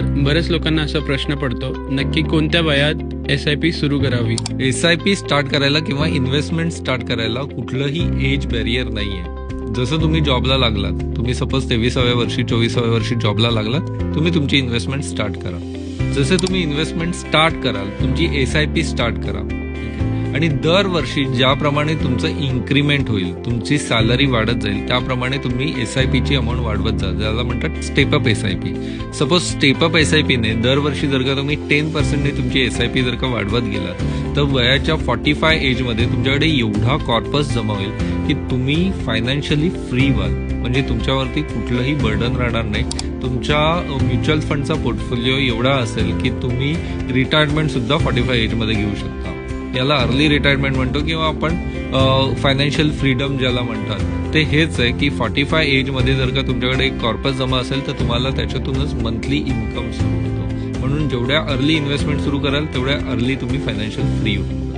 बऱ्याच लोकांना असा प्रश्न पडतो, नक्की कोणत्या वयात SIP सुरू करावी? SIP स्टार्ट करायला किंवा इन्व्हेस्टमेंट स्टार्ट करायला कुठलंही एज बॅरियर नाहीये. जसं तुम्ही जॉबला लागलात, तुम्ही सपोज 23व्या वर्षी 24व्या वर्षी जॉबला लागलात, तुम्ही तुमची इन्व्हेस्टमेंट स्टार्ट करा. जसे तुम्ही इन्व्हेस्टमेंट स्टार्ट कराल, तुमची SIP स्टार्ट करा. आणि दरवर्षी ज्याप्रमाणे तुमचं इन्क्रीमेंट होईल, तुमची सॅलरी वाढत जाईल, त्याप्रमाणे तुम्ही SIP ची अमाऊंट वाढवत जा. ज्याला म्हणतात step up SIP. Suppose step up SIP ने दरवर्षी जर का तुम्ही 10% ने तुमची SIP जर का वाढवत गेलात, तर वयाच्या 45 एजमध्ये तुमच्याकडे एवढा कॉर्पस जमा होईल की तुम्ही फायनान्शियली फ्री व्हाल. म्हणजे तुमच्यावरती कुठलंही बर्डन राहणार नाही. तुमच्या म्युच्युअल फंडचा पोर्टफोलिओ एवढा असेल की तुम्ही रिटायरमेंट सुद्धा 45 एजमध्ये घेऊ शकता. याला अर्ली रिटायरमेंट म्हणतो किंवा आपण फायनान्शियल फ्रीडम ज्याला म्हणतात ते हेच आहे की 45 एजमध्ये जर का तुमच्याकडे एक कॉर्पस जमा असेल तर तुम्हाला त्याच्यातूनच मंथली इन्कम सुरू होतो. म्हणून जेवढ्या अर्ली इन्व्हेस्टमेंट सुरू कराल तेवढ्या अर्ली तुम्ही फायनान्शियल फ्री होईल.